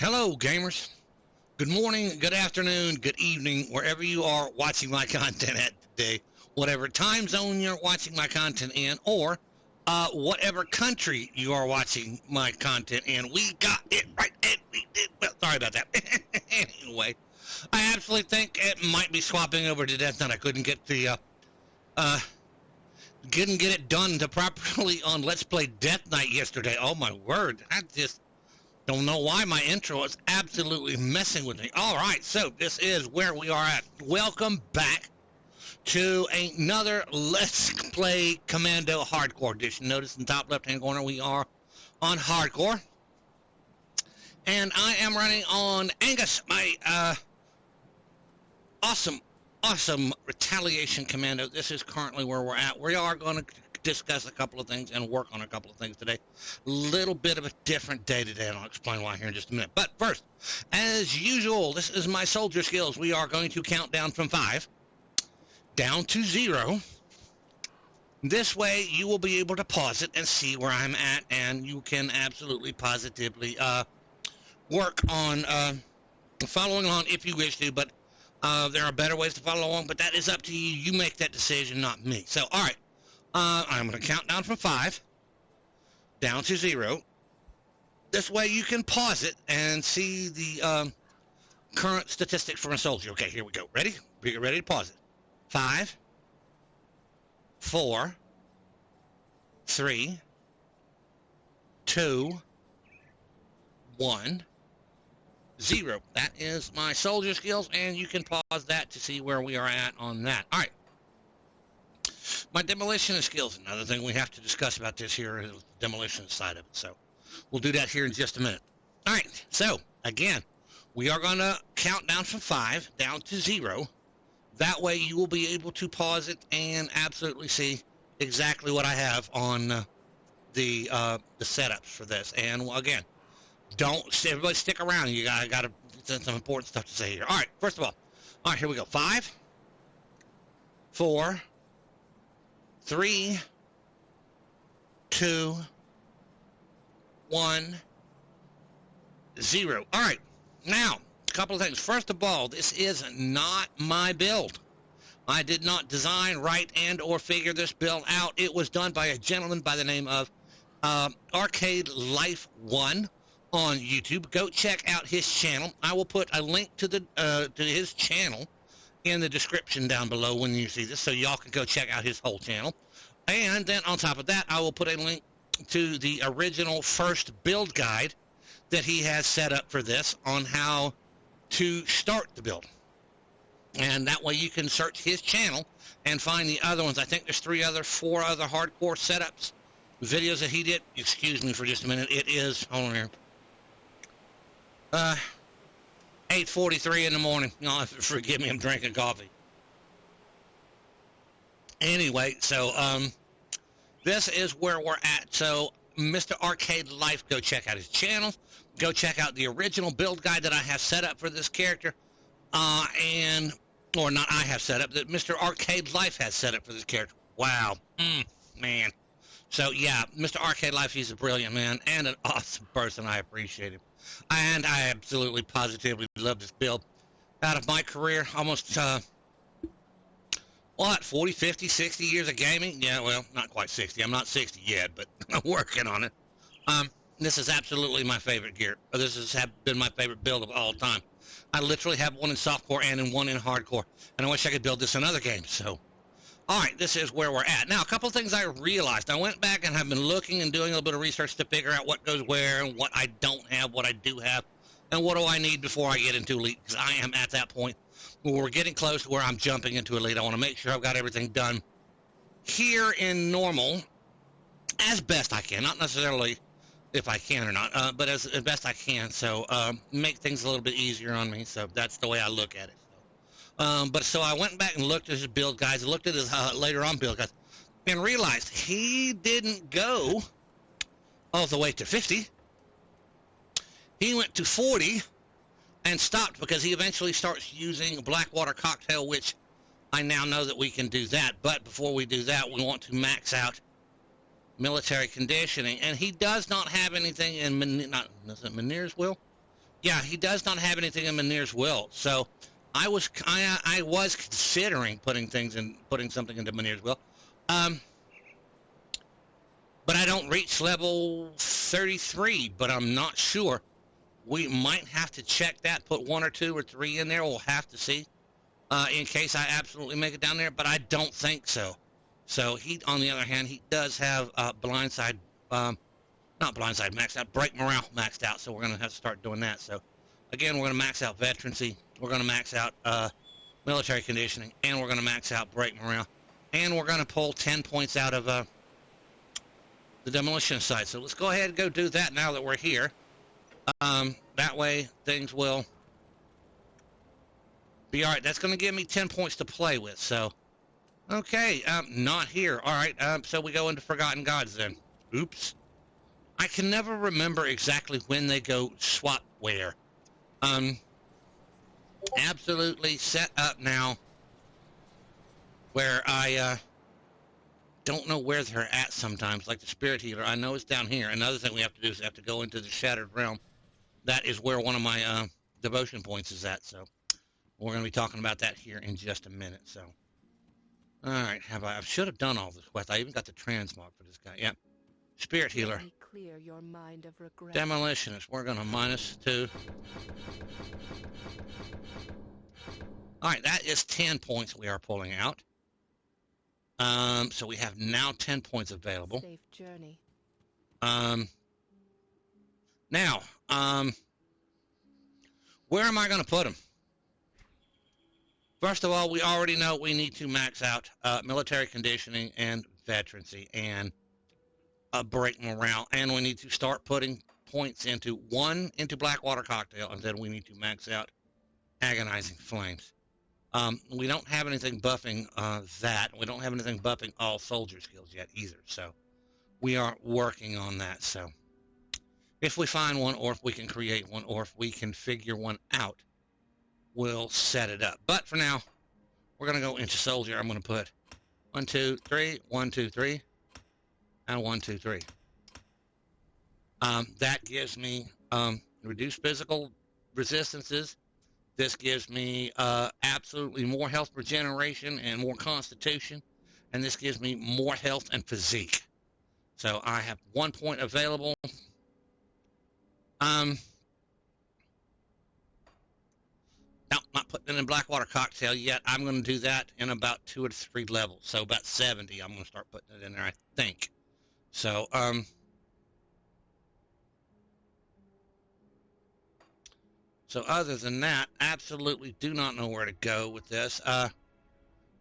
Hello, gamers. Good morning, good afternoon, good evening, wherever you are watching my content at today, whatever time zone you're watching my content in, or whatever country you are watching my content in. We got it right, and we did well. Sorry about that. Anyway, I absolutely think it might be swapping over to Death Knight. I couldn't get it done to properly on Let's Play Death Knight yesterday. Oh my word, I just don't know why my intro is absolutely messing with me. All right, so this is where we are at. Welcome back to another Let's Play Commando Hardcore Edition. Notice in the top left-hand corner we are on Hardcore. And I am running on Angus, my awesome Retaliation Commando. This is currently where we're at. We are going to discuss a couple of things and work on a couple of things today. Little bit of a different day today, and I'll explain why here in just a minute. But first, as usual, this is my soldier skills. We are going to count down from 5 down to 0. This way you will be able to pause it and see where I'm at, and you can absolutely positively work on following along if you wish to. But there are better ways to follow along, but that is up to you. You make that decision, not me. So all right, I'm going to count down from 5 down to 0. This way you can pause it and see the current statistics for a soldier. Okay, here we go. Ready? Be ready to pause it. 5, 4, 3, 2, 1, 0. That is my soldier skills, and you can pause that to see where we are at on that. All right. My demolition skills, another thing we have to discuss about this here is the demolition side of it. So we'll do that here in just a minute. All right. So again, we are going to count down from 5 down to 0. That way you will be able to pause it and absolutely see exactly what I have on the setups for this. And again, everybody stick around. I got some important stuff to say here. All right. First of all, here we go. 5, 4, 3, 2, 1, 0. All right. Now, a couple of things. First of all, this is not my build. I did not design, write, and or figure this build out. It was done by a gentleman by the name of Arcade Life 1 on YouTube. Go check out his channel. I will put a link to his channel in the description down below when you see this, so y'all can go check out his whole channel. And then on top of that, I will put a link to the original first build guide that he has set up for this on how to start the build. And that way you can search his channel and find the other ones. I think there's 4 other hardcore setups, videos that he did. Excuse me for just a minute. It is, hold on here, 8:43 in the morning. No, forgive me, I'm drinking coffee. Anyway, so this is where we're at. So Mr. Arcade Life, go check out his channel. Go check out the original build guide that I have set up for this character. Or not I have set up, that Mr. Arcade Life has set up for this character. Wow. Man. So, yeah, Mr. Arcade Life, he's a brilliant man and an awesome person. I appreciate him. And I absolutely, positively love this build. Out of my career, almost, 40, 50, 60 years of gaming? Yeah, well, not quite 60. I'm not 60 yet, but I'm working on it. This is absolutely my favorite gear. This has been my favorite build of all time. I literally have one in softcore and one in hardcore. And I wish I could build this in other games, so. All right, this is where we're at. Now, a couple of things I realized. I went back and have been looking and doing a little bit of research to figure out what goes where and what I don't have, what I do have, and what do I need before I get into Elite, because I am at that point where we're getting close to where I'm jumping into Elite. I want to make sure I've got everything done here in normal as best I can. Not necessarily if I can or not, but as best I can. So make things a little bit easier on me. So that's the way I look at it. But so I went back and looked at his build guides, and looked at his later on build guides, and realized he didn't go all the way to 50. He went to 40 and stopped because he eventually starts using Blackwater Cocktail, which I now know that we can do that. But before we do that, we want to max out military conditioning. And he does not have anything in Meniere's will. Yeah, he does not have anything in Manir's will. So I was considering putting something into Manir's will. Um, but I don't reach level 33, but I'm not sure. We might have to check that, put 1 or 2 or 3 in there. We'll have to see in case I absolutely make it down there, but I don't think so. So he, on the other hand, he does have blindside, not blindside maxed out, break morale maxed out, so we're going to have to start doing that. So again, we're going to max out veterancy, we're going to max out military conditioning, and we're going to max out break morale, and we're going to pull 10 points out of the demolition site. So let's go ahead and go do that now that we're here. That way things will be all right. That's going to give me 10 points to play with. So, okay, not here. All right, so we go into Forgotten Gods then. Oops. I can never remember exactly when they go swap where. Absolutely set up now where I don't know where they're at sometimes, like the Spirit Healer. I know it's down here. Another thing we have to do is have to go into the Shattered Realm. That is where one of my devotion points is at, so we're going to be talking about that here in just a minute. So, all right, I should have done all this quest. I even got the transmog for this guy. Yep. Spirit Healer. Clear your mind of regret. Demolitionist. We're going to -2. All right, that is 10 points we are pulling out. So we have now 10 points available. Safe journey. Now, where am I going to put them? First of all, we already know we need to max out military conditioning and veterancy and break morale, and we need to start putting points into Blackwater Cocktail, and then we need to max out Agonizing Flames. We don't have anything buffing that. We don't have anything buffing all soldier skills yet either, so we are working on that. So if we find one, or if we can create one, or if we can figure one out, we'll set it up. But for now, we're going to go into soldier. I'm going to put 1, 2, 3, 1, 2, 3, and 1, 2, 3. That gives me reduced physical resistances. This gives me absolutely more health regeneration and more constitution, and this gives me more health and physique. So I have 1 point available. No, not putting it in Blackwater Cocktail yet. I'm going to do that in about 2 or 3 levels. So about 70, I'm going to start putting it in there, I think. So, so other than that, absolutely do not know where to go with this.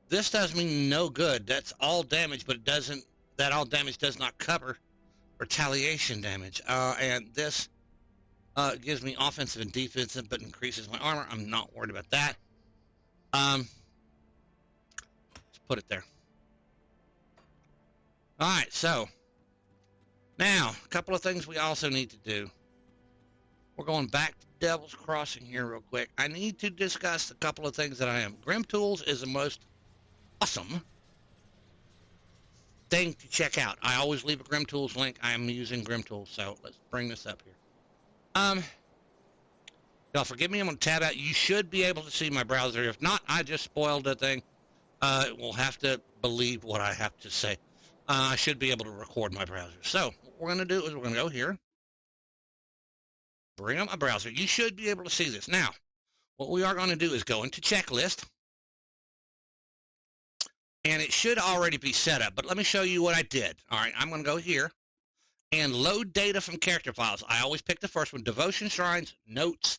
This does me no good. That's all damage, but that all damage does not cover retaliation damage. And this gives me offensive and defensive, but increases my armor. I'm not worried about that. Let's put it there. All right, so now a couple of things we also need to do. We're going back to Devil's Crossing here real quick. I need to discuss a couple of things that I am. Grim Tools is the most awesome thing to check out. I always leave a Grim Tools link. I am using Grim Tools, so let's bring this up here. Y'all forgive me, I'm going to tab out. You should be able to see my browser. If not, I just spoiled the thing. We'll have to believe what I have to say. I should be able to record my browser. So what we're going to do is we're going to go here. Bring up my browser. You should be able to see this. Now, what we are going to do is go into checklist. And it should already be set up. But let me show you what I did. All right, I'm going to go here and load data from character files. I always pick the first one. Devotion Shrines, Notes.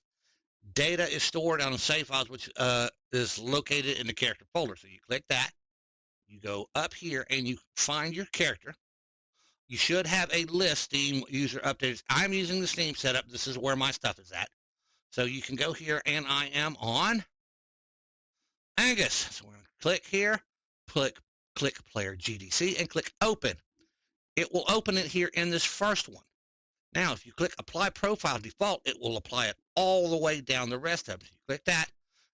Data is stored on save files, which is located in the character folder. So you click that. You go up here and you find your character. You should have a list, Steam user updates. I'm using the Steam setup. This is where my stuff is at. So you can go here, and I am on Angus. So we're going to click here, click Player GDC, and click Open. It will open it here in this first one. Now, if you click Apply Profile Default, it will apply it all the way down the rest of it. You click that,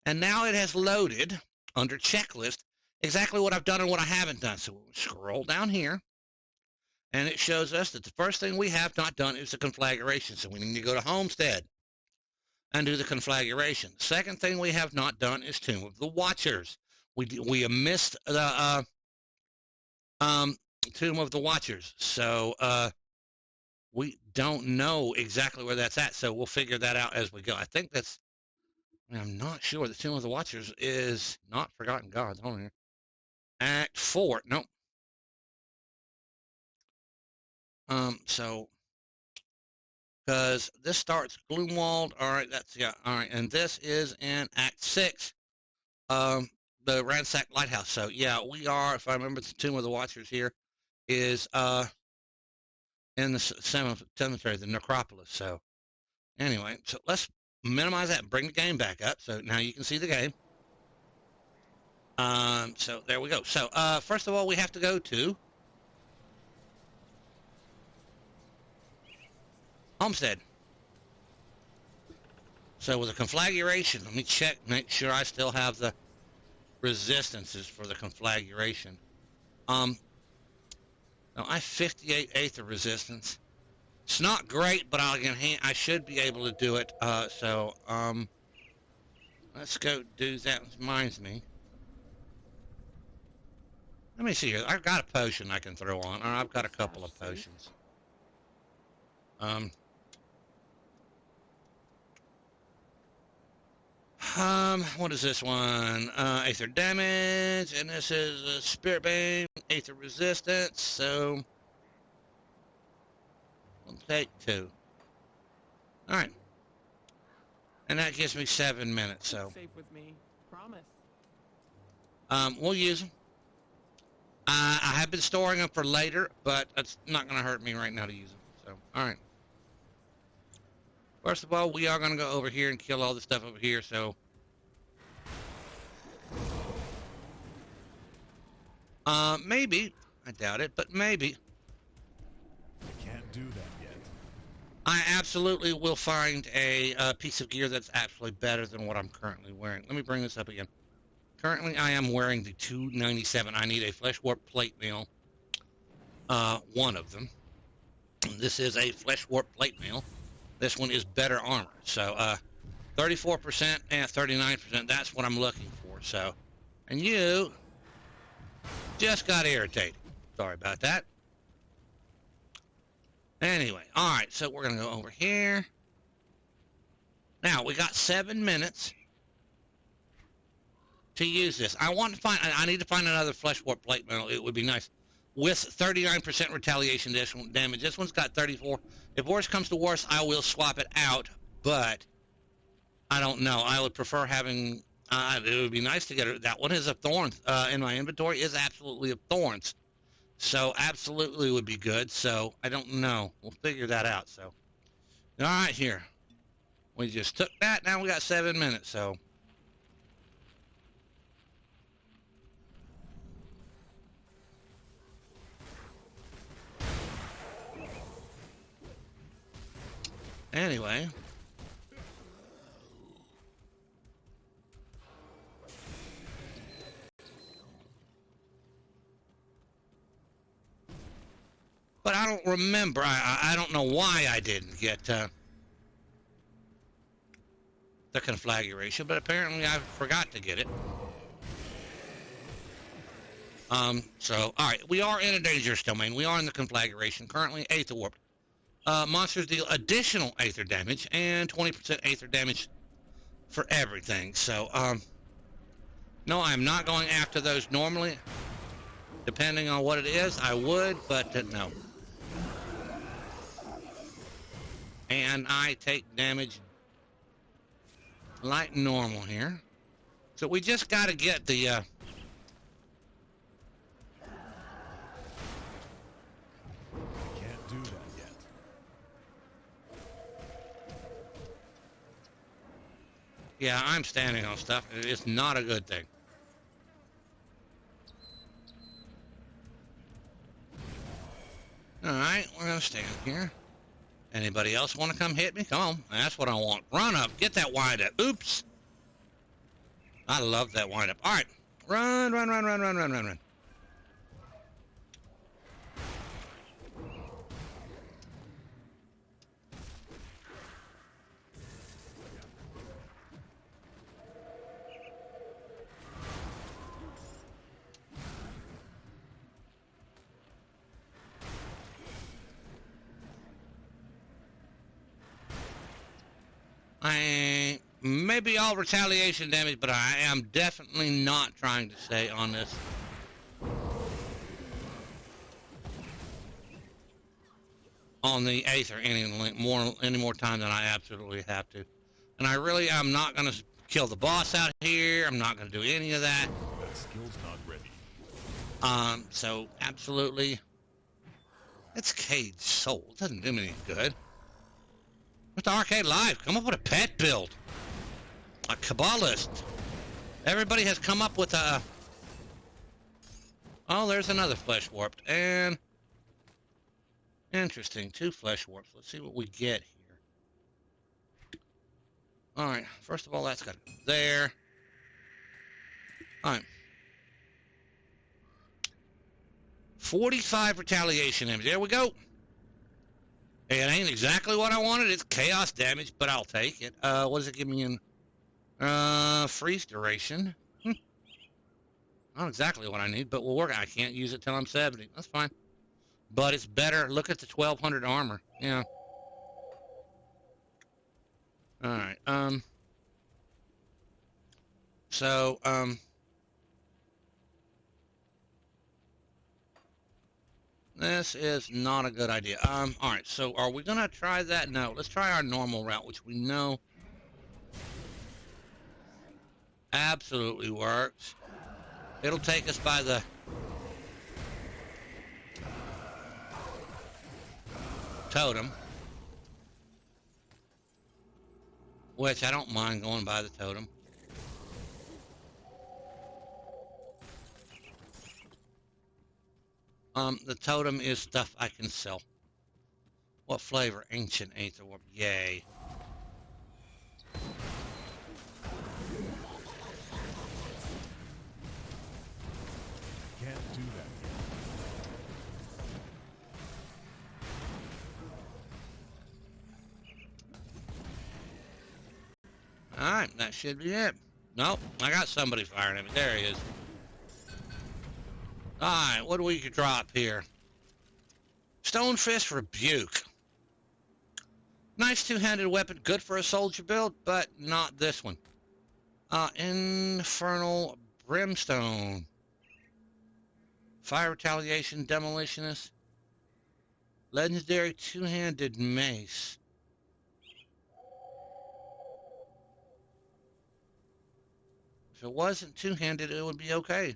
and now it has loaded under Checklist exactly what I've done and what I haven't done. So we'll scroll down here, and it shows us that the first thing we have not done is the conflagration. So we need to go to Homestead. and do the conflagration. Second thing we have not done is Tomb of the Watchers. We missed the Tomb of the Watchers, so we don't know exactly where that's at. So we'll figure that out as we go. I think I'm not sure. The Tomb of the Watchers is not Forgotten Gods. Hold on here. Act 4. Nope. So because this starts Gloomwald. All right, all right, and this is in Act 6. The ransacked lighthouse. So yeah, we are. If I remember, the Tomb of the Watchers here is in the cemetery, the necropolis. So anyway, so let's minimize that and bring the game back up. So now you can see the game. So there we go. So first of all, we have to go to Homestead. So with the conflagration, let me check, make sure I still have the resistances for the conflagration. No, I have 58 Aether resistance. It's not great, but I should be able to do it. Let's go do that. Reminds me. Let me see here. I've got a potion I can throw on, or I've got a couple of potions. What is this one? Aether damage, and this is a Spirit Bane, Aether resistance, so we'll take 2. Alright. And that gives me 7 minutes, so. Safe with me. Promise. We'll use them. I have been storing them for later, but it's not going to hurt me right now to use them, so, alright. First of all, we are going to go over here and kill all the stuff over here, so. Maybe. I doubt it, but maybe. I can't do that yet. I absolutely will find a piece of gear that's actually better than what I'm currently wearing. Let me bring this up again. Currently, I am wearing the 297. I need a flesh warp plate mail. One of them. This is a flesh warp plate mail. This one is better armor. So, 34% and 39%, that's what I'm looking for. So, and you just got irritated. Sorry about that. Anyway, all right, so we're going to go over here. Now, we got 7 minutes to use this. I need to find another flesh warp plate metal. It would be nice. With 39% retaliation damage. This one's got 34. If worse comes to worse, I will swap it out, but I don't know. I would prefer having, it would be nice to get it. That one is a thorns. In my inventory is absolutely a thorns. So absolutely would be good. So I don't know. We'll figure that out. So, all right, here. We just took that. Now we got 7 minutes. So. Anyway. But I don't remember. I don't know why I didn't get the conflagration, but apparently I forgot to get it. So, alright, we are in a dangerous domain. We are in the conflagration. Currently, Aether warped. Monsters deal additional Aether damage and 20% Aether damage for everything. So, no, I'm not going after those normally. Depending on what it is, I would, but no. And I take damage like normal here. So we just got to get the... Can't do that yet. Yeah, I'm standing on stuff. It's not a good thing. Alright, we're going to stand here. Anybody else want to come hit me? Come on. That's what I want. Run up. Get that wind up. Oops. I love that wind up. All right. Run, run, run, run, run, run, run, run. maybe all retaliation damage, but I am definitely not trying to stay on this. On the Aether any more time than I absolutely have to. And I'm not going to kill the boss out here. I'm not going to do any of that. That skill's not ready. So absolutely. It's Cage Soul. It doesn't do me any good. Mr. Arcade Live, come up with a pet build. A Kabbalist. Everybody has come up with a... Oh, there's another Flesh Warped. And... Interesting. 2 Flesh Warps. Let's see what we get here. Alright. First of all, that's got to go there. Alright. 45 retaliation damage. There we go. It ain't exactly what I wanted. It's chaos damage, but I'll take it. What does it give me in freeze duration? Not exactly what I need, but we'll work. I can't use it till I'm 70. That's fine. But it's better. Look at the 1200 armor. Yeah. Alright. This is not a good idea. Alright, so are we gonna try that? No, let's try our normal route, which we know absolutely works. It'll take us by the totem, which I don't mind going by the totem. The totem is stuff I can sell. What flavor? Ancient Aether Warp. Yay. Can't do that yet. Alright, that should be it. Nope, I got somebody firing at me. There he is. Alright, what do we could drop here? Stonefist Rebuke. Nice two-handed weapon, good for a soldier build, but not this one. Infernal Brimstone. Fire Retaliation, Demolitionist. Legendary two-handed mace. If it wasn't two-handed, it would be okay.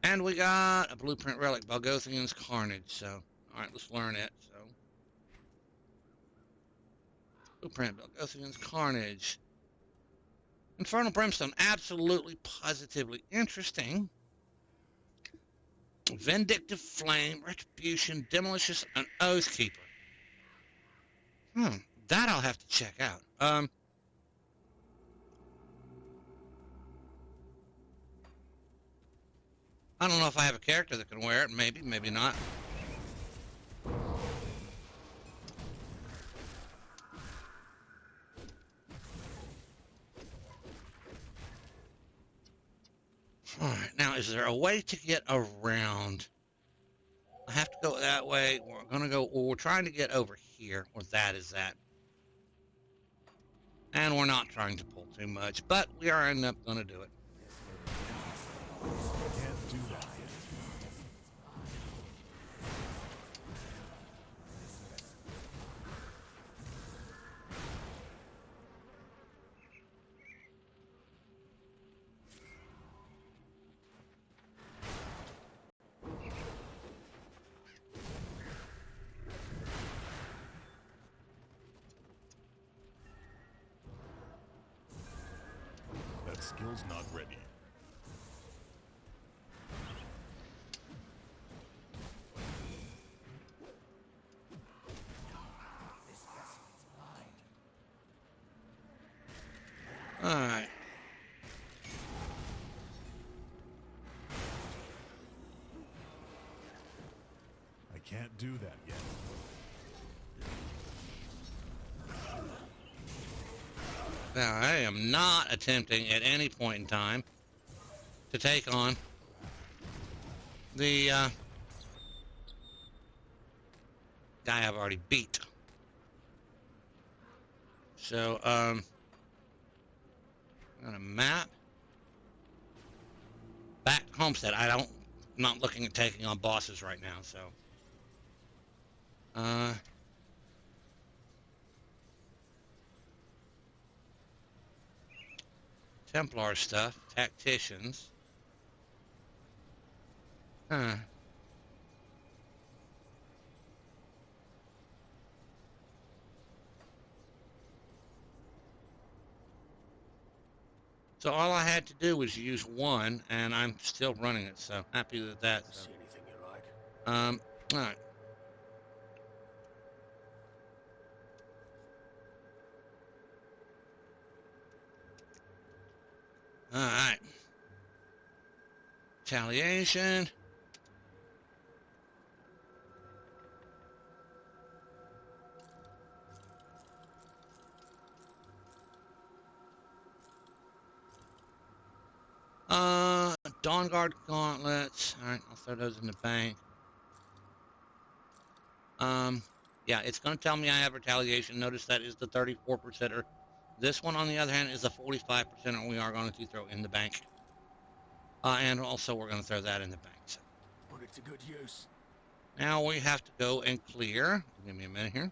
And we got a blueprint relic, Balgothian's Carnage. So, all right, let's learn it. So, blueprint, Balgothian's Carnage. Infernal Brimstone, absolutely, positively interesting. Vindictive Flame, Retribution, Demolitionist, and Oathkeeper. That I'll have to check out. I don't know if I have a character that can wear it. Maybe, maybe not. Alright, now is there a way to get around? I have to go that way. We're gonna go, well, we're trying to get over here, or that is that. And we're not trying to pull too much, but we are ending up gonna do it. Can't do that yet. That skill's not ready. Alright. I can't do that yet. Now, I am not attempting at any point in time to take on the guy I've already beat. So, on a map. Back homestead. I'm not looking at taking on bosses right now, so. Templar stuff. Tacticians. Huh. So all I had to do was use one, and I'm still running it, so happy with that. So. See anything you like? All right. All right. Retaliation. Dawn Guard gauntlets. All right, I'll throw those in the bank. Yeah, it's going to tell me I have retaliation. Notice that is the 34%er. This one, on the other hand, is the 45%er we are going to throw in the bank. And also we're going to throw that in the bank. So. Put it to good use. Now we have to go and clear. Give me a minute here.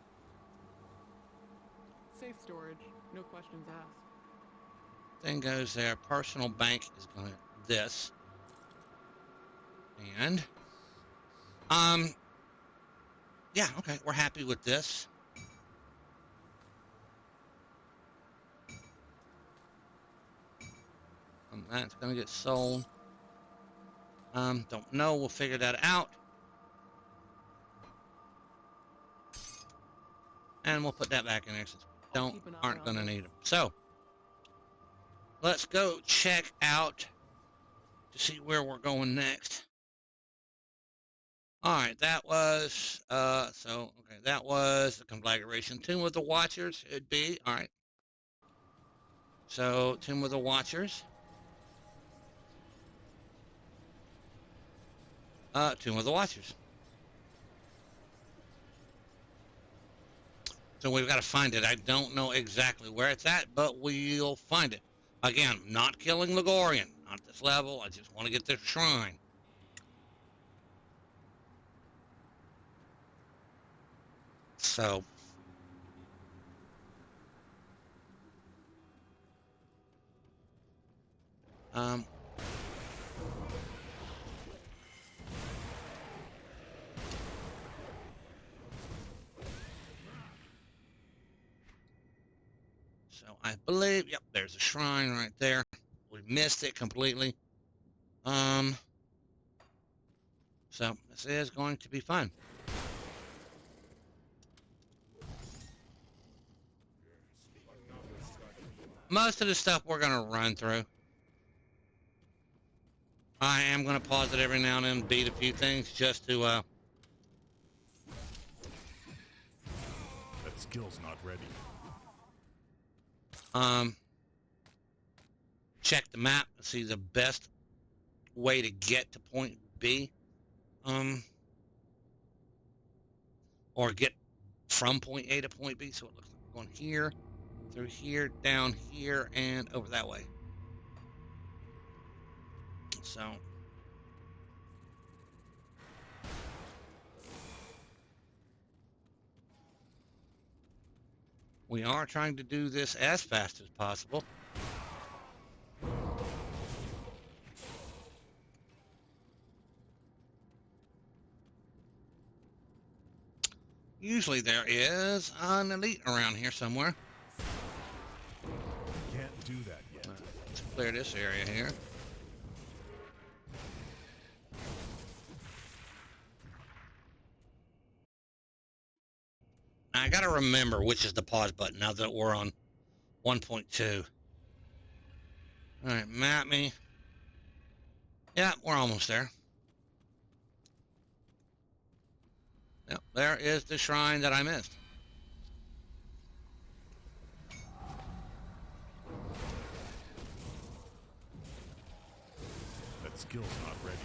Safe storage, no questions asked. Thing goes there. Personal bank is going to this. And, yeah, okay, we're happy with this. That's going to get sold. Don't know. We'll figure that out. And we'll put that back in there since we aren't going to need them. So, let's go check out to see where we're going next. All right, that was, that was the conflagration. Tomb of the Watchers, it'd be, all right. So, Tomb of the Watchers. Tomb of the Watchers. So we've got to find it. I don't know exactly where it's at, but we'll find it. Again, not killing Ligorian. Not this level. I just want to get this shrine. So. So I believe, yep, there's a shrine right there. We missed it completely. So this is going to be fun. Most of the stuff we're going to run through. I am going to pause it every now and then and beat a few things just to, That skill's not ready. Check the map to see the best way to get to point B. Or get from point A to point B. So it looks like we're going here, through here, down here, and over that way. So. We are trying to do this as fast as possible. Usually there is an elite around here somewhere. Can't do that yet. Let's clear this area here. I gotta remember which is the pause button now that we're on 1.2. Alright, map me. Yeah, we're almost there. Yep, there is the shrine that I missed. That skill's not ready.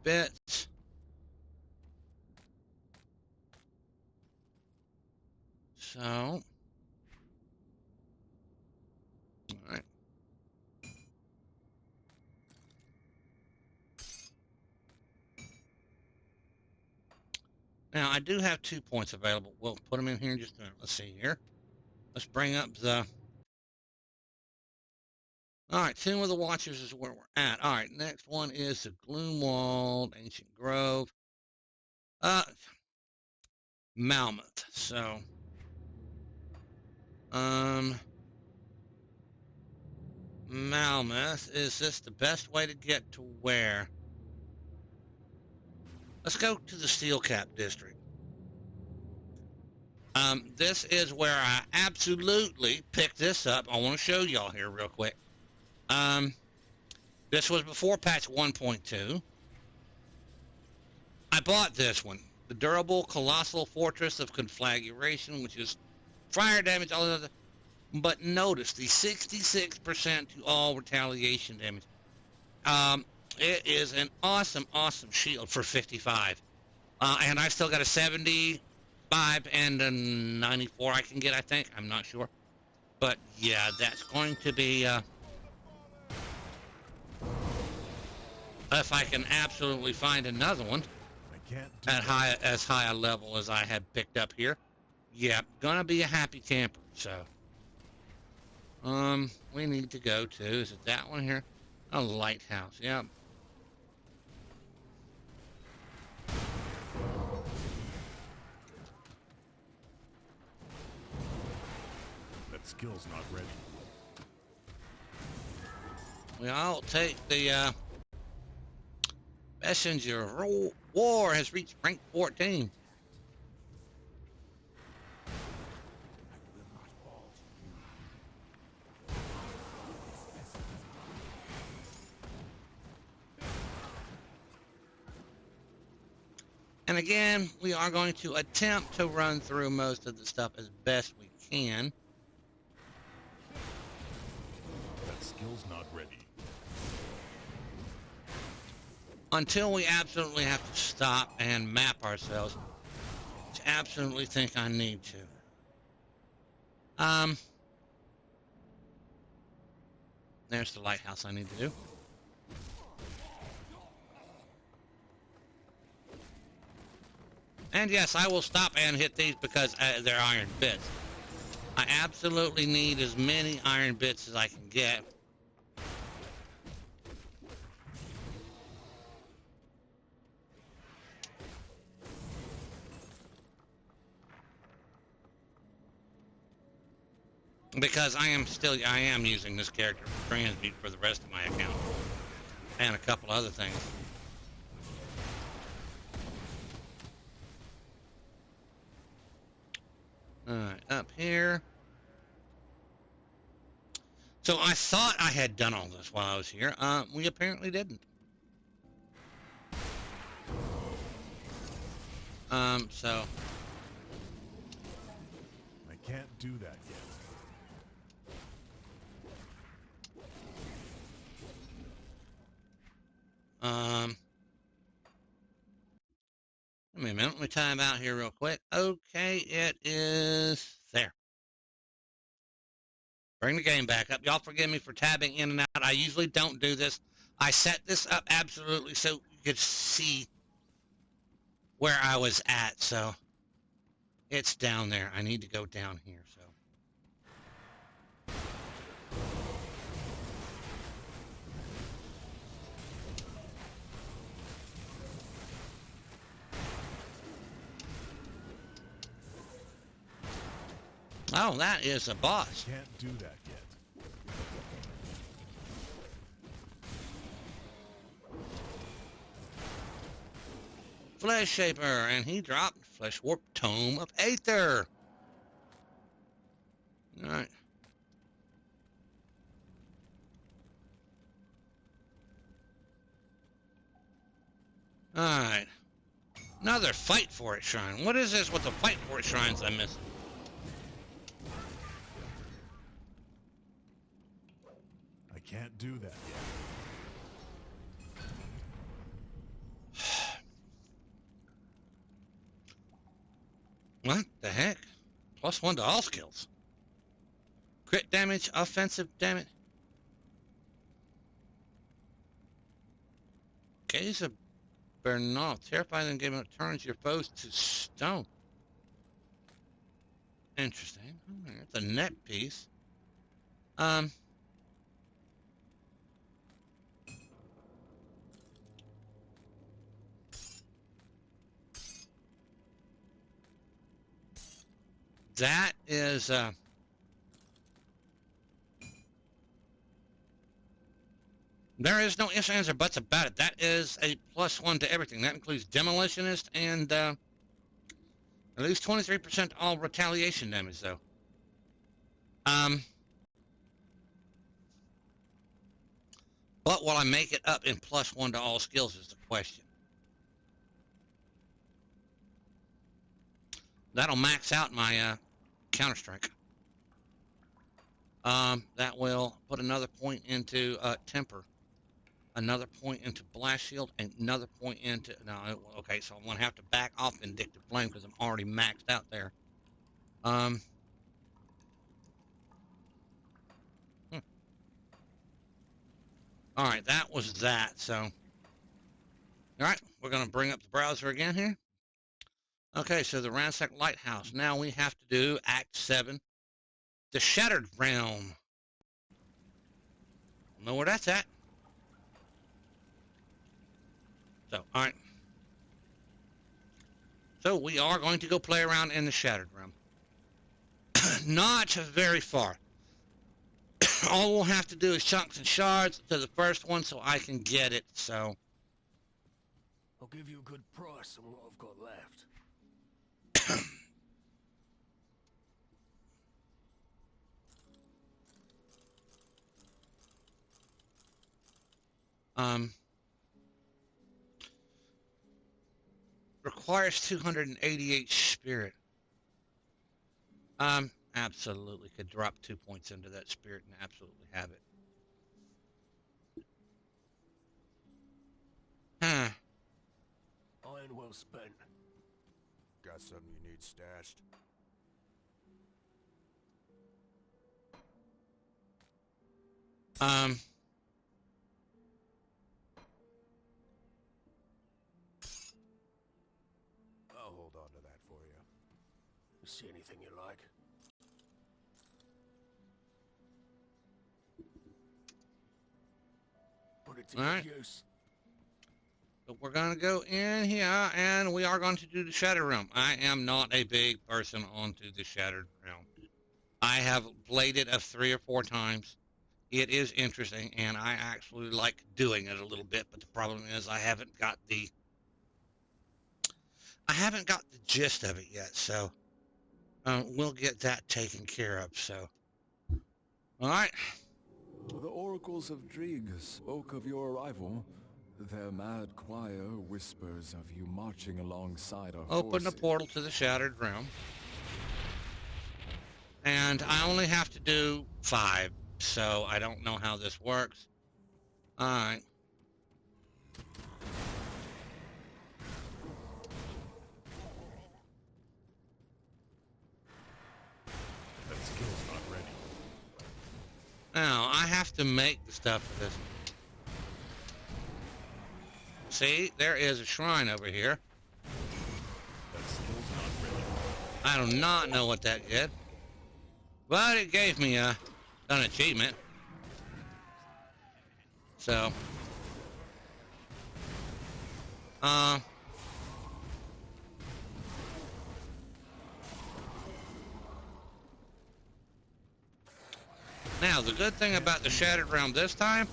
bits. So, all right. Now, I do have 2 points available. We'll put them in here in just a minute. Let's see here. Let's bring up the... All right, Tomb of the Watchers is where we're at. All right, next one is the Gloomwald, Ancient Grove. Malmouth. So, Malmouth, is this the best way to get to where? Let's go to the Steel Cap District. This is where I absolutely picked this up. I want to show y'all here real quick. This was before patch 1.2. I bought this one. The Durable Colossal Fortress of Conflagration, which is fire damage, all of that. But notice the 66% to all retaliation damage. It is an awesome, awesome shield for 55. And I still got a 75 and a 94 I can get, I think. I'm not sure. But, yeah, that's going to be... if I can absolutely find another one at as high a level as I had picked up here. Yeah, gonna be a happy camper, so... we need to go to... Is it that one here? A lighthouse, yeah. That skill's not ready. I'll take the, Messenger of War has reached rank 14. And again, we are going to attempt to run through most of the stuff as best we can. That skill's not ready. Until we absolutely have to stop and map ourselves, which I absolutely think I need to. There's the lighthouse I need to do. And yes, I will stop and hit these because they're iron bits. I absolutely need as many iron bits as I can get. Because I am using this character for transmute for the rest of my account. And a couple other things. Alright, up here. So I thought I had done all this while I was here. We apparently didn't. So... I can't do that yet. Give me a minute. Let me time out here real quick. Okay, it is there. Bring the game back up. Y'all forgive me for tabbing in and out. I usually don't do this. I set this up absolutely so you could see where I was at. So it's down there. I need to go down here. So. Oh, that is a boss. Can't do that yet. Flesh Shaper, and he dropped Flesh Warp Tome of Aether. Alright. Alright. Another Fight For It shrine. What is this with the Fight For It shrines I'm missing? I can't do that yet. +1 to all skills. Crit damage, offensive damage. Gaze of Bernal. Terrifying and game turns your foes to stone. Interesting. It's a net piece. That is, there is no ifs, ands, or buts about it. That is a +1 to everything. That includes Demolitionist and, at least 23% all retaliation damage, though. But will I make it up in +1 to all skills is the question. That'll max out my, Counter-Strike. That will put another point into, Temper. Another point into Blast Shield, and another point into... No, okay, so I'm going to have to back off Vindictive Flame because I'm already maxed out there. Alright, that was that, so... Alright, we're going to bring up the browser again here. Okay, so the Ransack Lighthouse. Now we have to do Act 7. The Shattered Realm. Know where that's at. So, alright. So, we are going to go play around in the Shattered Realm. Not very far. All we'll have to do is chunks and shards to the first one so I can get it, so... I'll give you a good price on what I've got left. Requires 288 spirit. Absolutely could drop 2 points into that spirit and absolutely have it. Huh. Iron well spent. Got something you need stashed? I'll hold on to that for you. You see anything you like? Put it to Alright. good use. So we're going to go in here, and we are going to do the Shattered Realm. I am not a big person onto the Shattered Realm. I have played it 3 or 4 times. It is interesting, and I actually like doing it a little bit, but the problem is I haven't got the gist of it yet, so we'll get that taken care of, so. All right. The oracles of Drieg spoke of your arrival. Their mad choir whispers of you marching alongside our Open the forces. portal to the Shattered Realm. And I only have to do 5, so I don't know how this works. All right. That skill's not ready. Now, I have to make the stuff for this. See, there is a shrine over here. That skill's not ready. I do not know what that did. But it gave me an achievement. So. Now, the good thing about the Shattered Realm this time,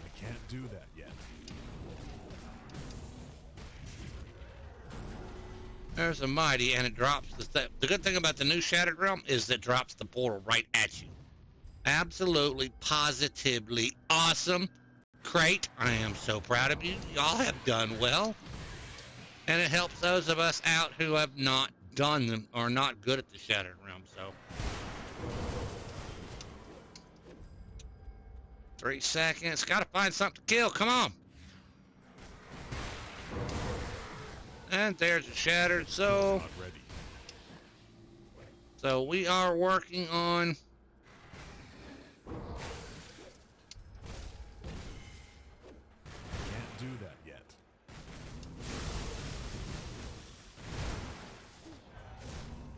I can't do that yet. there's a mighty, and it drops the good thing about the new Shattered Realm is that it drops the portal right at you. Absolutely, positively awesome. Great. I am so proud of you. Y'all have done well. And it helps those of us out who have not done them or not good at the Shattered Realm, so. 3 seconds. Gotta find something to kill. Come on. And there's a shattered Skill's soul. not ready. So we are working on... Can't do that yet.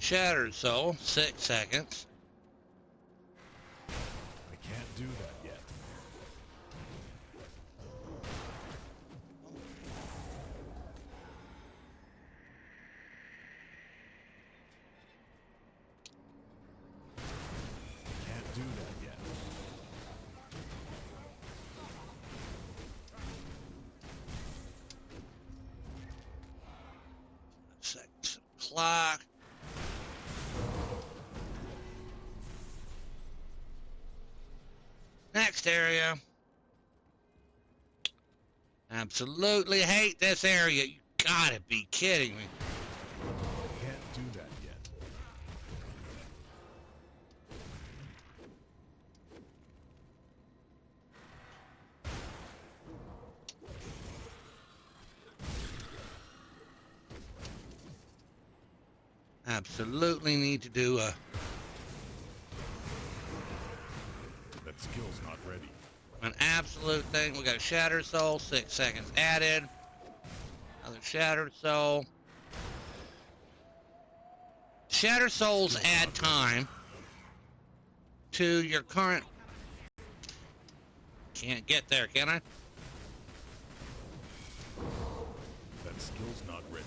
Shattered soul, 6 seconds. I can't do that yet. Can't do that yet. Seconds clock. Next area. Absolutely hate this area. You gotta be kidding me. Can't do that yet. Absolutely need to do a... That skill's not ready. an absolute thing. We got a Shattered Soul, 6 seconds added. Another Shattered Soul. Shattered Souls add time to your current... Can't get there, can I? That skill's not ready.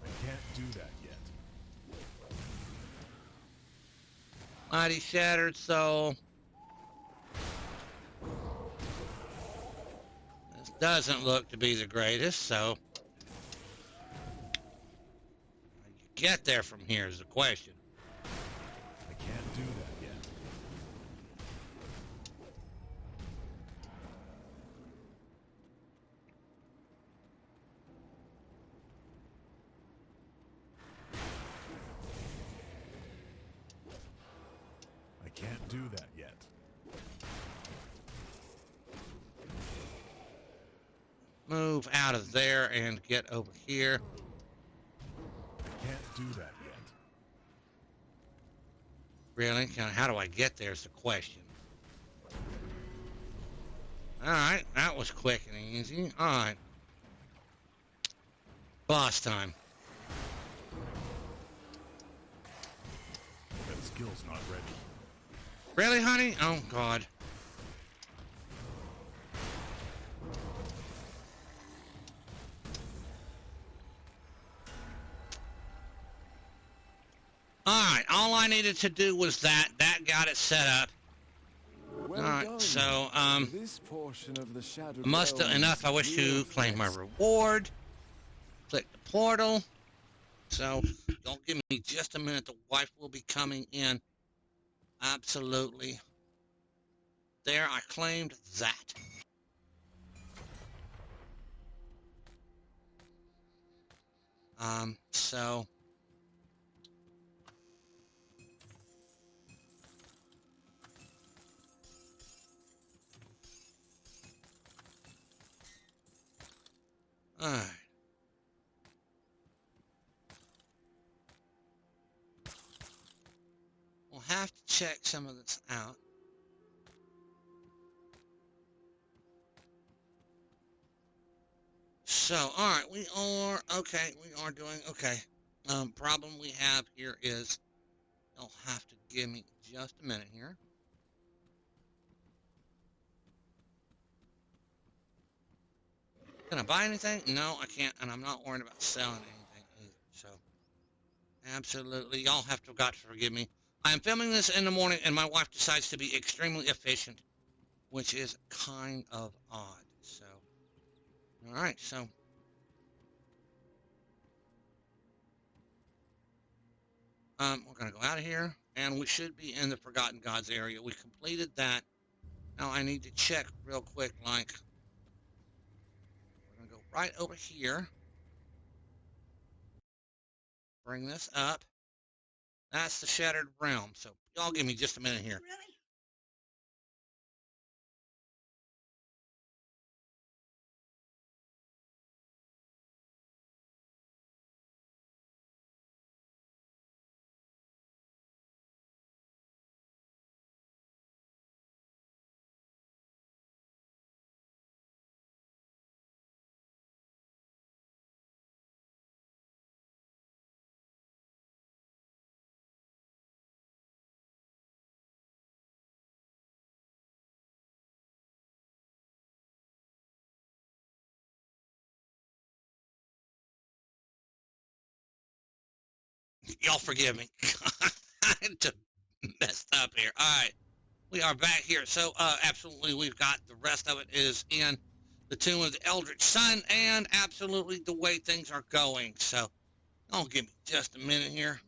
I can't do that yet. Mighty Shattered Soul. This doesn't look to be the greatest, so... how you get there from here is the question. I can't do that yet. I can't do that yet. Move out of there and get over here. I can't do that yet. Really? How do I get there is the question. Alright, that was quick and easy. Alright. Boss time. That skill's not ready. Really, honey? Oh, God. Alright, all I needed to do was that. That got it set up. Well Alright, done. so, This portion of the Shadowed must Realms enough. I wish to will claim my flex. reward. Click the portal. So, don't give me just a minute. The wife will be coming in. Absolutely. There, I claimed that. So... Alright. We'll have to check some of this out. So, alright, we are doing okay. Problem we have here is, you'll have to give me just a minute here. Can I buy anything? No, I can't, and I'm not worried about selling anything either. So, absolutely, y'all have to forgive me. I am filming this in the morning, and my wife decides to be extremely efficient, which is kind of odd. So, all right, so we're gonna go out of here, and we should be in the Forgotten Gods area. We completed that. Now I need to check real quick, like, right over here. Bring this up. That's the Shattered Realm. So y'all give me just a minute here. Y'all forgive me. I had to messed up here. All right. We are back here. So, absolutely, we've got the rest of it is in the Tomb of the Eldritch Sun, and absolutely the way things are going. So, don't give me just a minute here.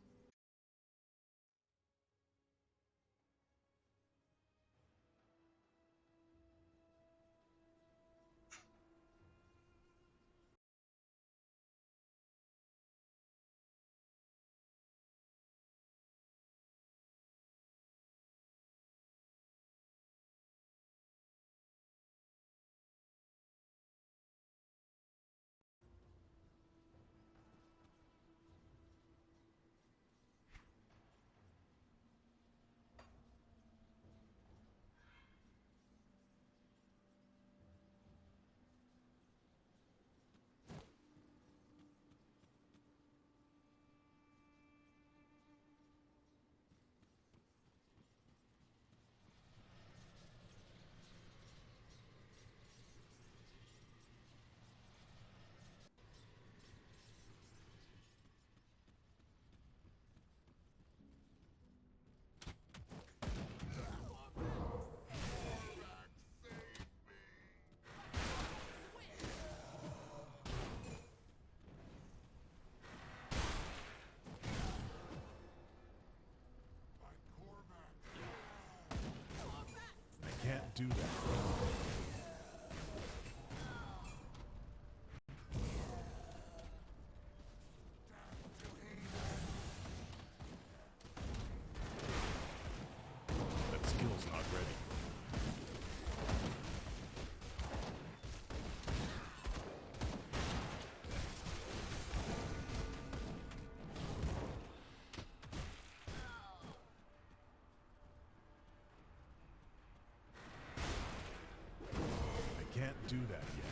I can't do that. That skill's not ready. I can't do that yet.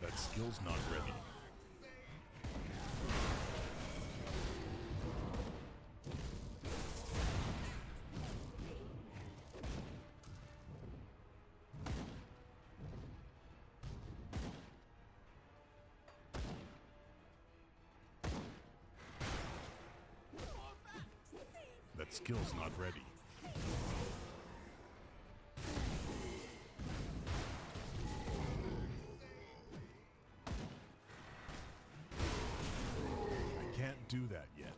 That skill's not ready. That skill's not ready. I can't do that yet.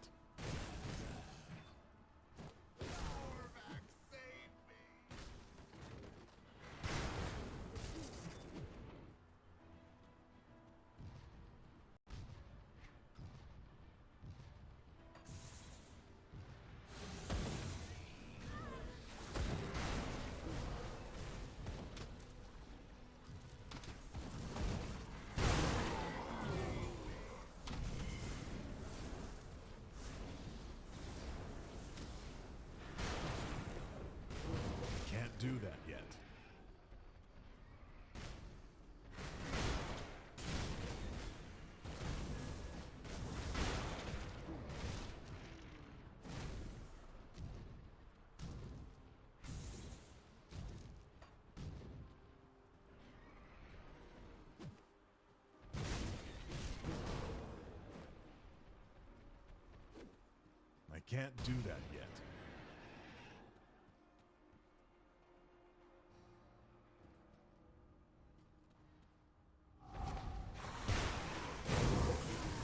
can't do that yet.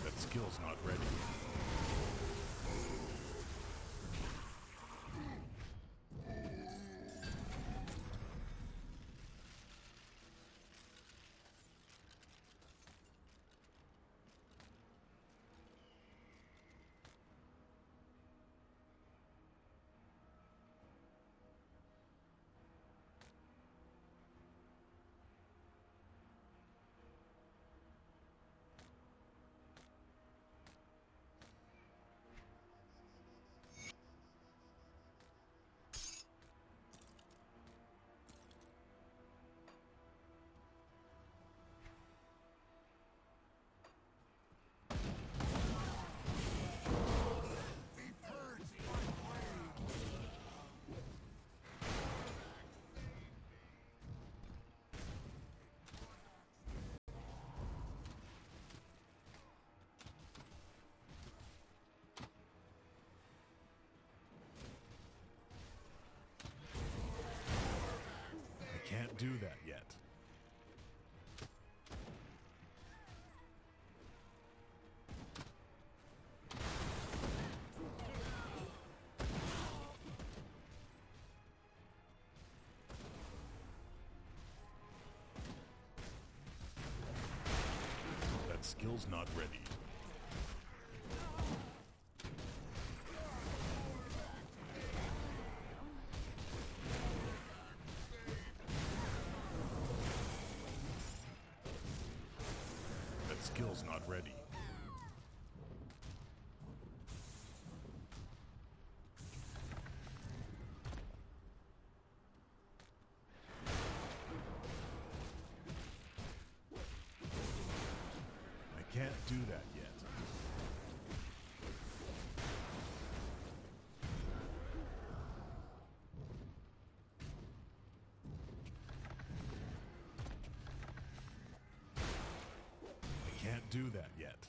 That skill's not ready. Can't do that yet. That skill's not ready. Skill's not ready. I can't do that yet. Can't do that yet.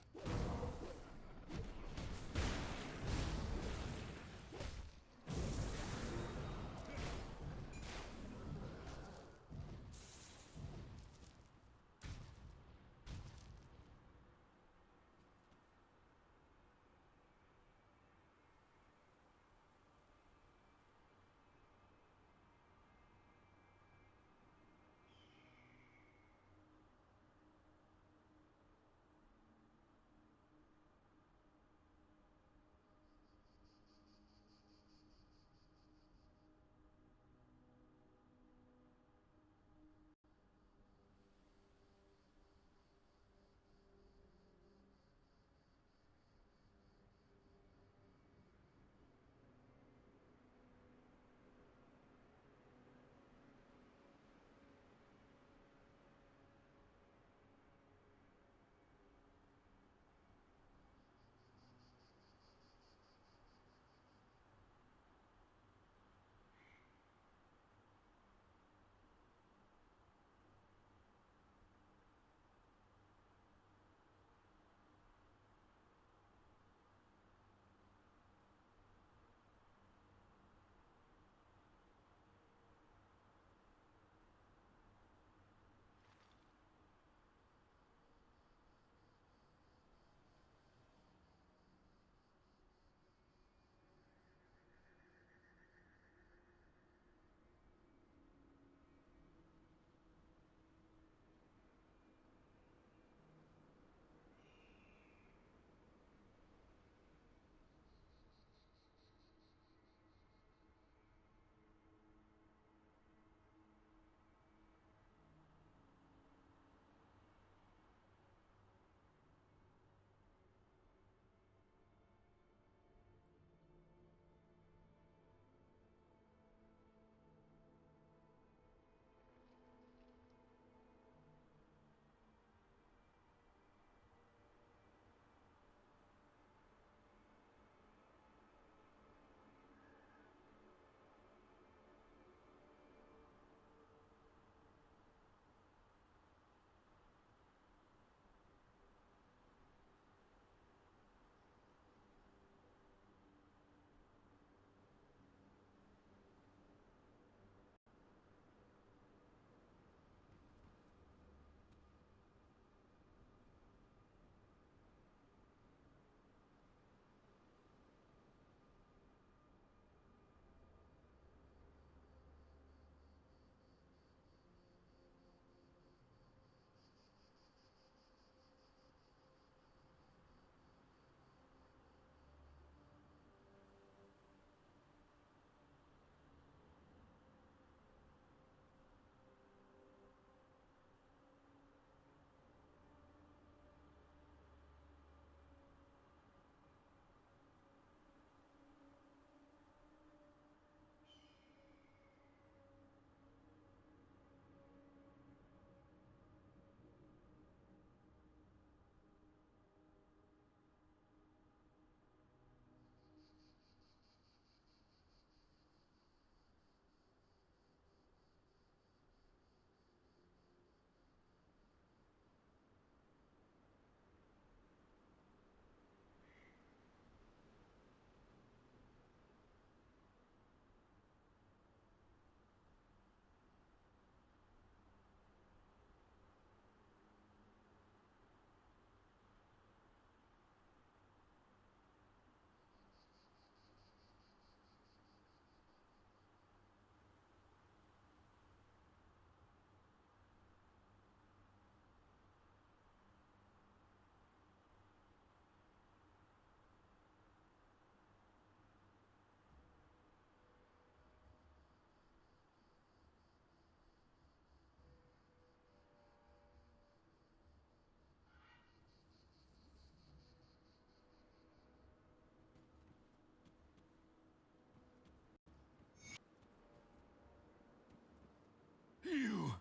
You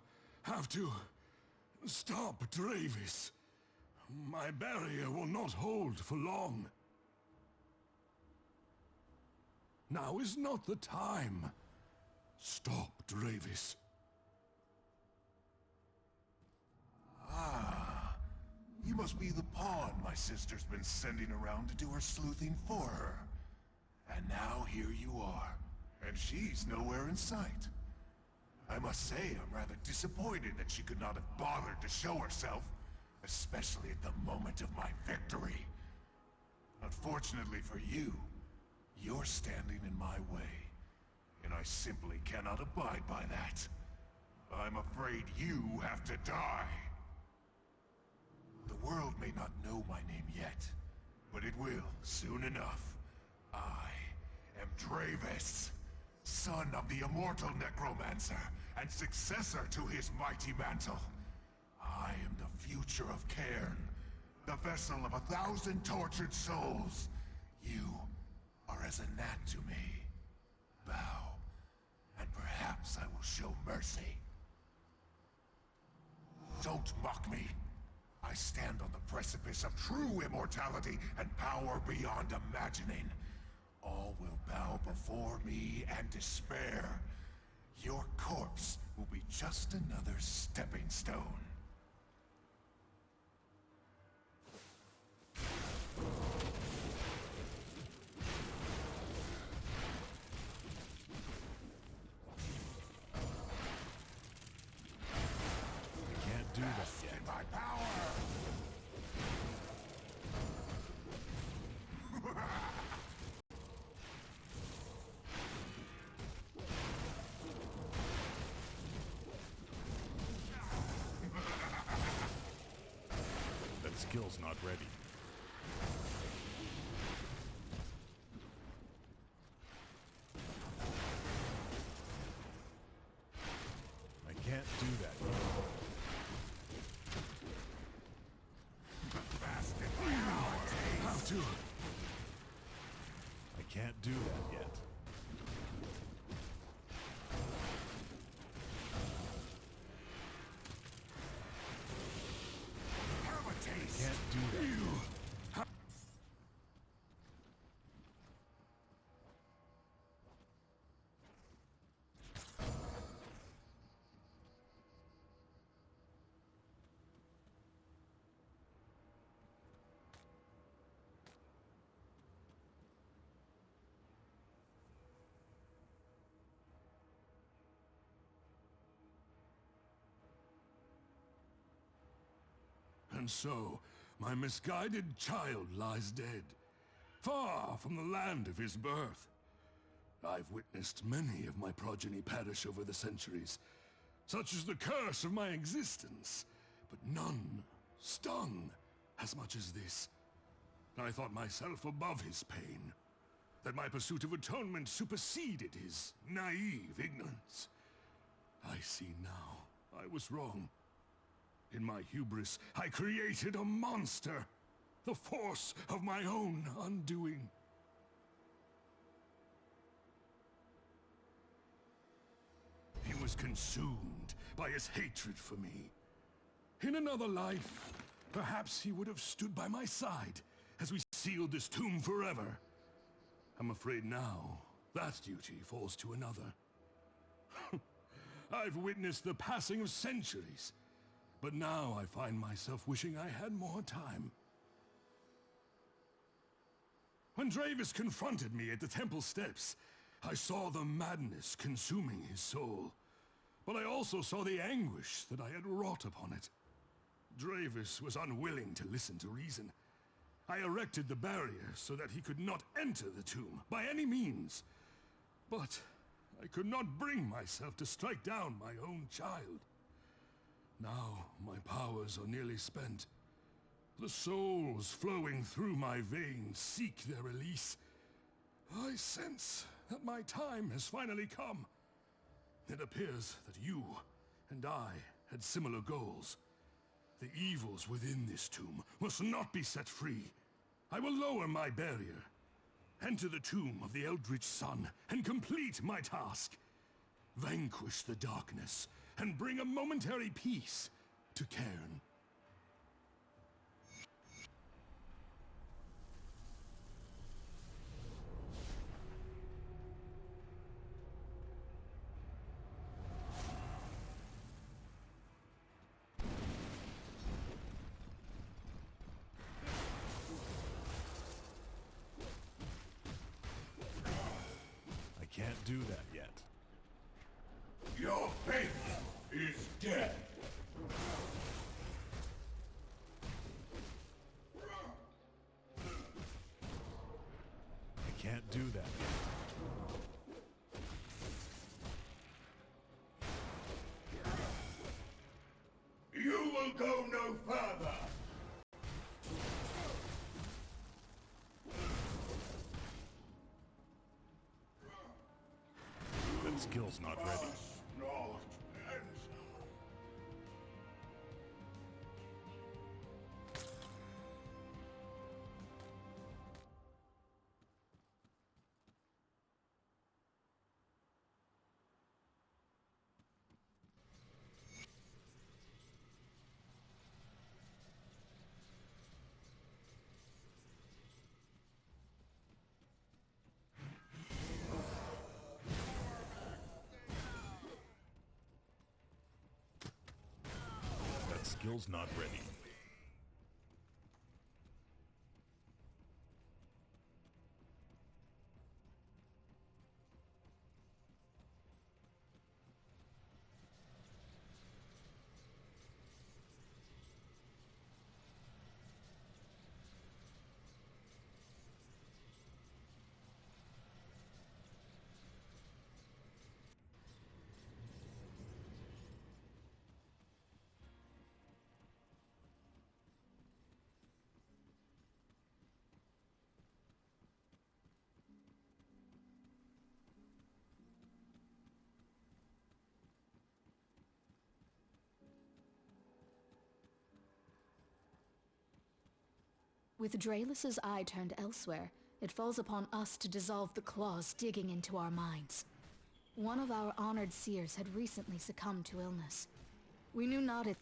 have to stop Dravis. My barrier will not hold for long. Now is not the time. Stop Dravis. Ah, you must be the pawn my sister's been sending around to do her sleuthing for her. And now here you are, and she's nowhere in sight. I must say I'm rather disappointed that she could not have bothered to show herself, especially at the moment of my victory. Unfortunately for you, you're standing in my way, and I simply cannot abide by that. I'm afraid you have to die. The world may not know my name yet, but it will soon enough. I am Dravis, son of the immortal necromancer and successor to his mighty mantle. I am the future of Cairn, the vessel of 1,000 tortured souls. You are as a gnat to me. Bow, and perhaps I will show mercy. Don't mock me. I stand on the precipice of true immortality and power beyond imagining. All will bow before me and despair. Your corpse will be just another stepping stone. Can't do that yet. In my power! That skill's not ready. I can't do that yet. Have to. I can't do that yet. Have a taste! Can't do that. And so, my misguided child lies dead, far from the land of his birth. I've witnessed many of my progeny perish over the centuries. Such is the curse of my existence, but none stung as much as this. I thought myself above his pain, that my pursuit of atonement superseded his naive ignorance. I see now I was wrong. In my hubris, I created a monster, the force of my own undoing. He was consumed by his hatred for me. In another life, perhaps he would have stood by my side as we sealed this tomb forever. I'm afraid now that duty falls to another. I've witnessed the passing of centuries, but now I find myself wishing I had more time. When Dravis confronted me at the temple steps, I saw the madness consuming his soul, but I also saw the anguish that I had wrought upon it. Dravis was unwilling to listen to reason. I erected the barrier so that he could not enter the tomb by any means, but I could not bring myself to strike down my own child. Now my powers are nearly spent. The souls flowing through my veins seek their release. I sense that my time has finally come. It appears that you and I had similar goals. The evils within this tomb must not be set free. I will lower my barrier, enter the tomb of the Eldritch Sun, and complete my task. Vanquish the darkness and bring a momentary peace to Cairn. I can't do that yet. Your faith is dead. I can't do that yet. You will go no further. That skill's not ready. Not answer. That skill's not ready. With Draelus's eye turned elsewhere, it falls upon us to dissolve the claws digging into our minds. One of our honored seers had recently succumbed to illness. We knew not it.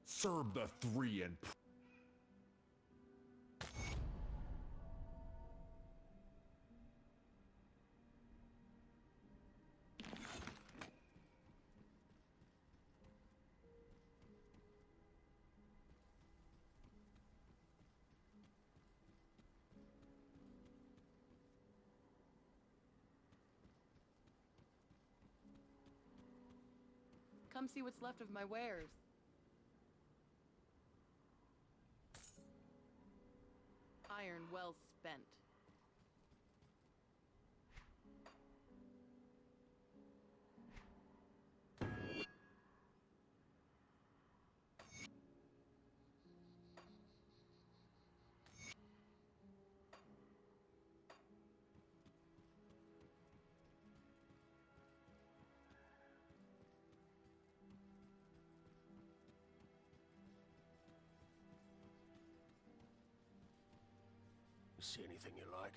Serve the three and Come see what's left of my wares. Iron well spent. See anything you like?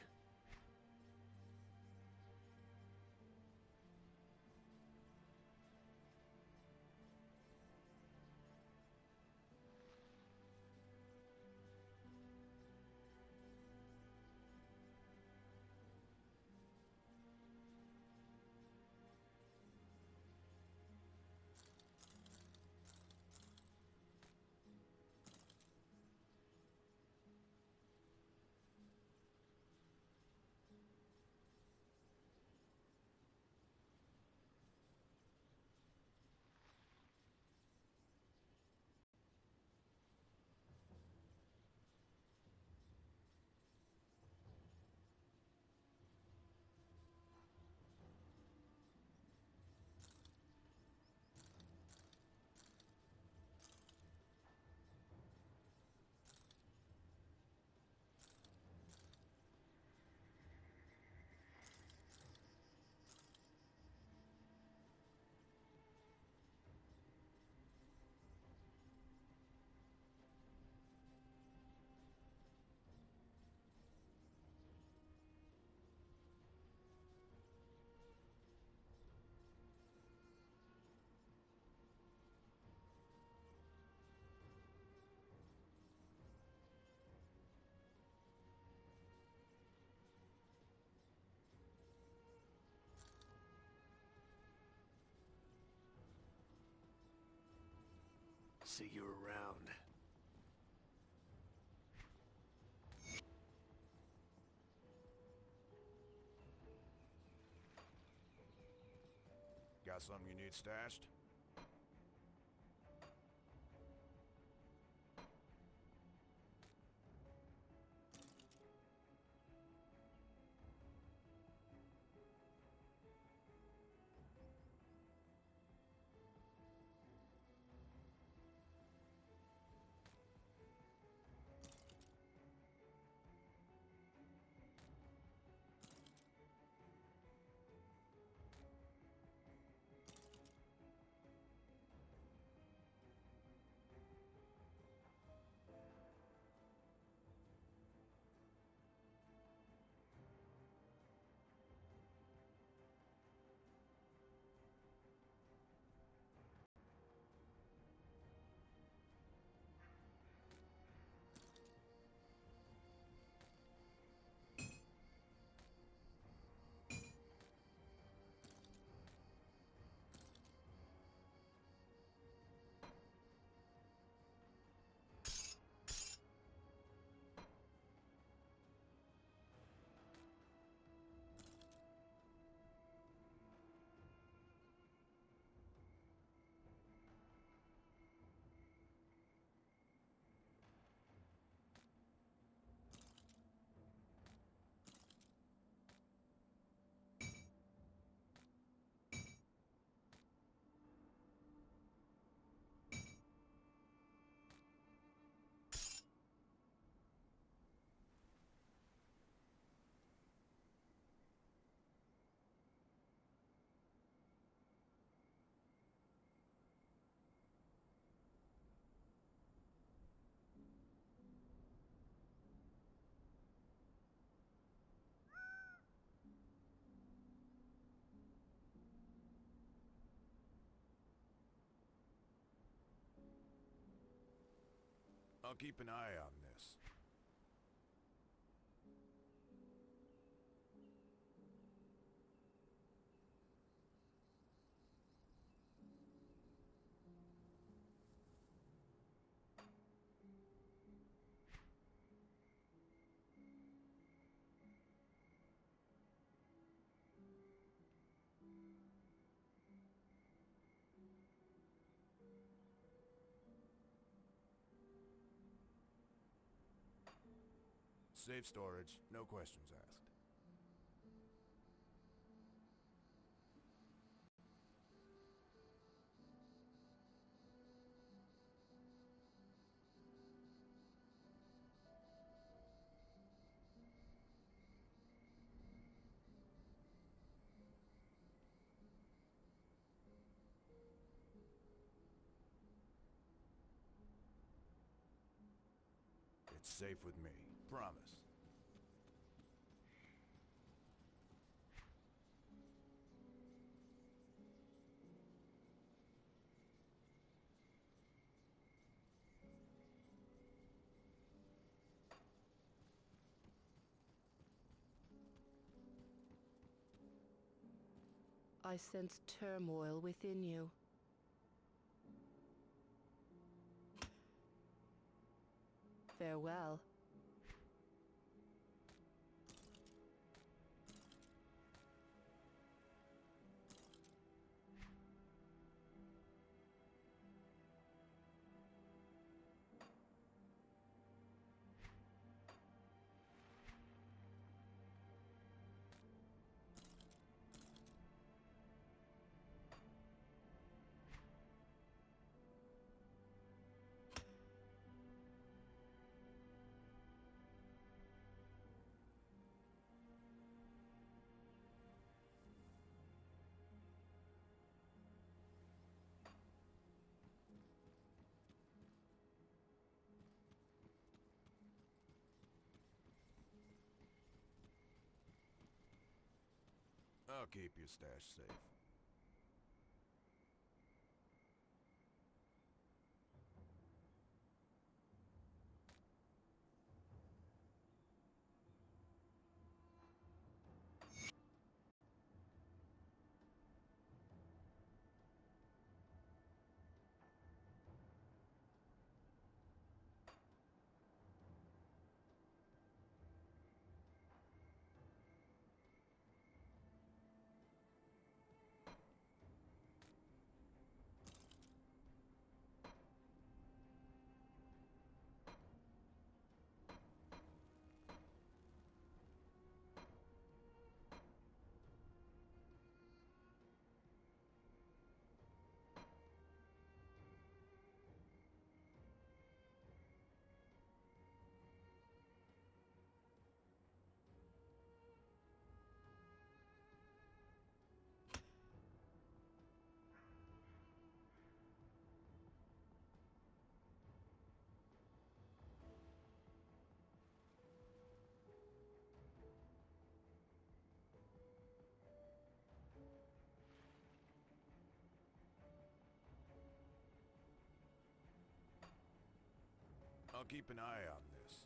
see you around. Got something you need stashed? I'll keep an eye on this. Safe storage, no questions asked. It's safe with me, promise. I sense turmoil within you. Farewell. I'll keep your stash safe. I'll keep an eye on this.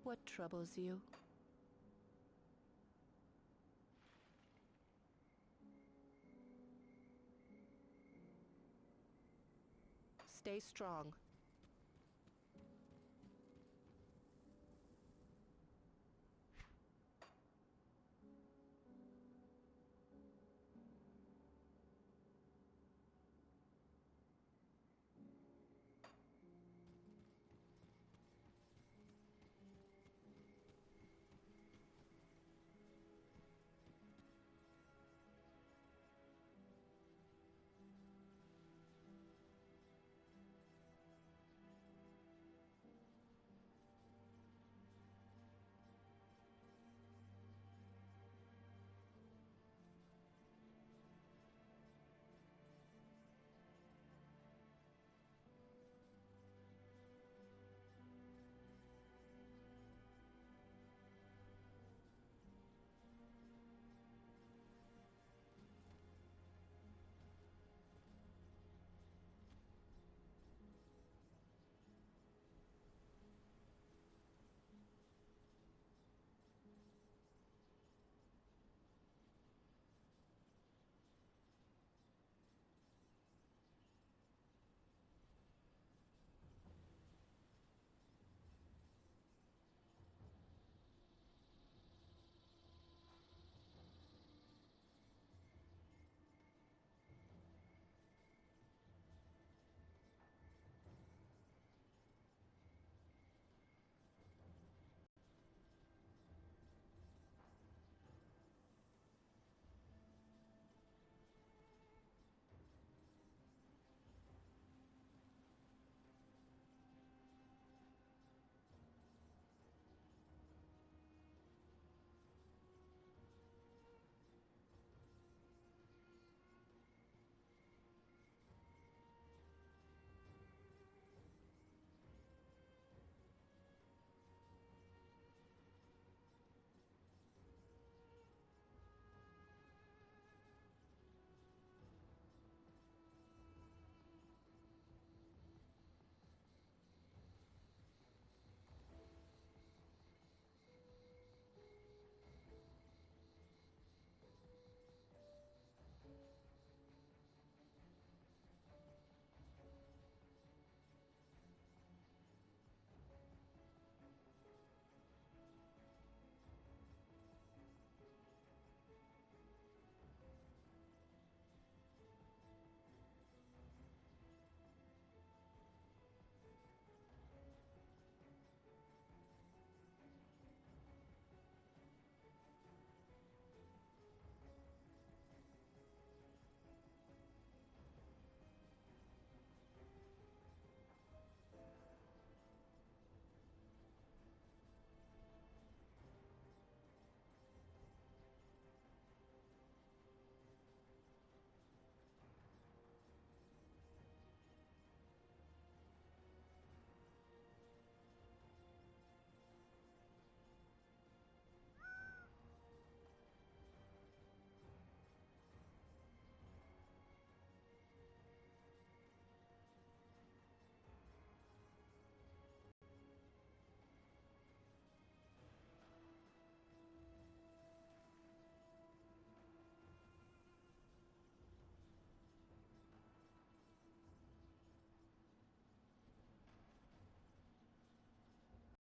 What troubles you? Stay strong.